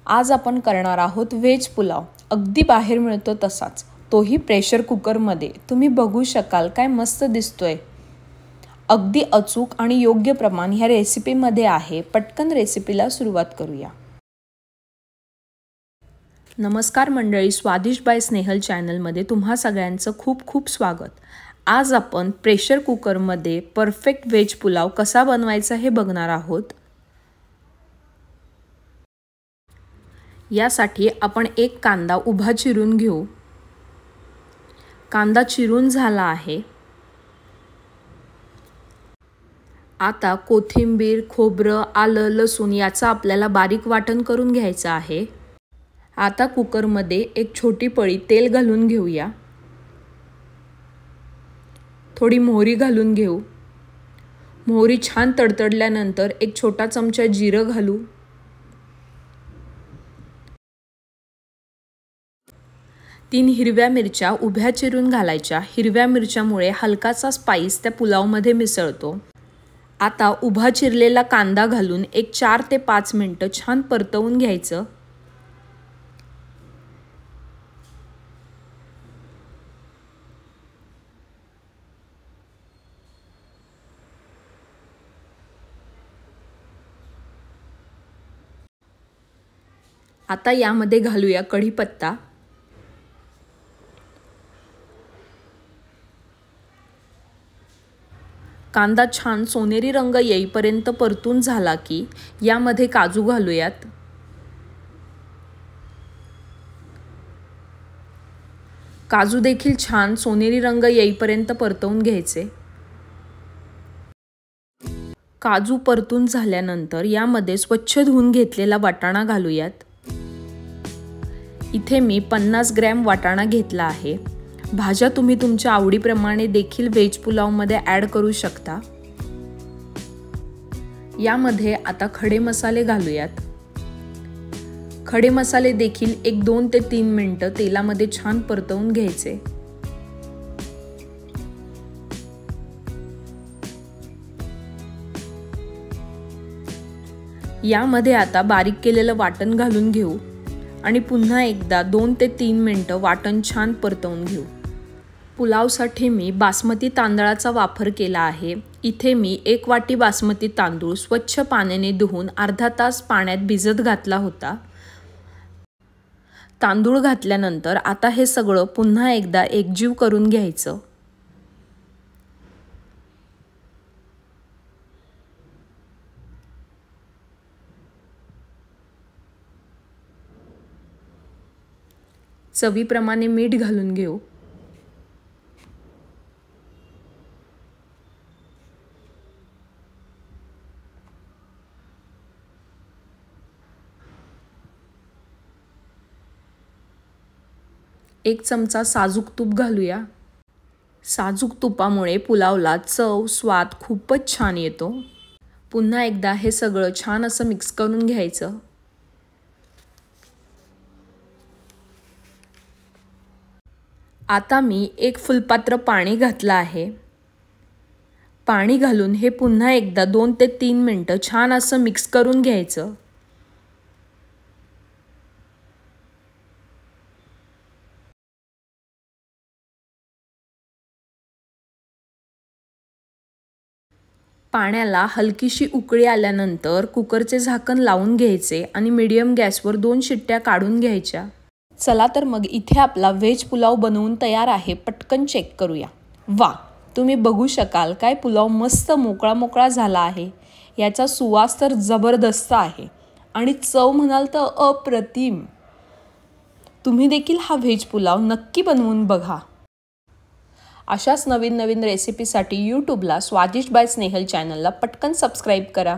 आज आपण करणार आहोत व्हेज पुलाव। अगदी बाहेर मिळतो तसाच, तोही प्रेशर कुकरमध्ये। तुम्ही बघू शकाल काय मस्त दिसतोय। अगदी अचूक आणि योग्य प्रमाण ह्या रेसिपीमध्ये आहे। पटकन रेसिपीला सुरुवात करूया। नमस्कार मंडळी, स्वादिष्ट बाय स्नेहल चॅनलमध्ये तुम्हा सगळ्यांचं खूप खूप स्वागत। आज आपण प्रेशर कुकरमध्ये परफेक्ट व्हेज पुलाव कसा बनवायचा हे बघणार आहोत। यासाठी आपण एक कांदा उभा चिरून घेऊ। कांदा चिरून झाला आहे। आता कोथिंबीर, खोबरं, आलं, लसूण याचा आपल्याला बारीक वाटण करून घ्यायचं आहे। आता कुकरमध्ये एक छोटी पळी तेल घालून घेऊया। थोडी मोहरी घालून घेऊ। मोहरी छान तडतडल्यानंतर एक छोटा चमचा जिरं घालू। 3 हिरव्या मिरच्या उभ्या चिरून घालायच्या। हिरव्या मिरच्यामुळे हलकासा स्पाइस त्या पुलावमध्ये मिसळतो। आता उभा चिरलेला कांदा घालून एक 4 ते 5 मिनिटं छान परतवून घ्यायचं। आता यामध्ये घालूया कढीपत्ता। कांदा छान सोनेरी रंग येईपर्यंत परतून झाला की यामध्ये काजू घालूयात। काजू देखील छान सोनेरी रंग येईपर्यंत परतवून घ्यायचे। काजू परतून झाल्यानंतर यामध्ये स्वच्छ धुवून घेतलेला वाटाणा घालूयात। इथे मी 50 ग्रॅम वाटाणा घेतला आहे। भाज्या तुम्ही तुमच्या आवडीप्रमाणे देखील व्हेज पुलावमध्ये ॲड करू शकता। यामध्ये आता खडे मसाले घालूयात। खडे मसाले देखील एक 2 ते 3 मिनिटं तेलामध्ये छान परतवून घ्यायचे। यामध्ये आता बारीक केलेलं वाटण घालून घेऊ आणि पुन्हा एकदा 2 ते 3 मिनिटं वाटण छान परतवून घेऊ। पुलावसाठी मी बासमती तांदळाचा वापर केला आहे। इथे मी 1 वाटी बासमती तांदूळ स्वच्छ पाण्याने धुवून अर्धा तास पाण्यात भिजत घातला होता। तांदूळ घातल्यानंतर आता हे सगळं पुन्हा एकदा एकजीव करून घ्यायचं। चवीप्रमाणे मीठ घालून घेऊ। एक चमचा साजूक तूप घालूया। साजूक तुपामुळे पुलावला चव स्वाद खूपच छान येतो। पुन्हा एकदा हे सगळं छान असं मिक्स करून घ्यायचं। आता मी 1 फुलपात्र पाणी घातलं आहे। पाणी घालून हे पुन्हा एकदा 2 ते 3 मिनिटं छान असं मिक्स करून घ्यायचं। पाण्याला हलकीशी उकळी आल्यानंतर कुकरचे झाकण लावून घ्यायचे आणि मीडियम गॅसवर 2 शिट्ट्या काढून घ्यायच्या। चला तर मग इथे आपला व्हेज पुलाव बनवून तयार आहे। पटकन चेक करूया। वा, तुम्ही बघू शकाल काय पुलाव मस्त मोकळा मोकळा झाला आहे। याचा सुवास तर जबरदस्त आहे आणि चव म्हणाल तर अप्रतिम। तुम्ही देखील हा व्हेज पुलाव नक्की बनवून बघा। अशाच नवीन नवीन रेसिपीसाठी यूट्यूबला स्वादिष्ट बाय स्नेहल चॅनलला पटकन सबस्क्राईब करा।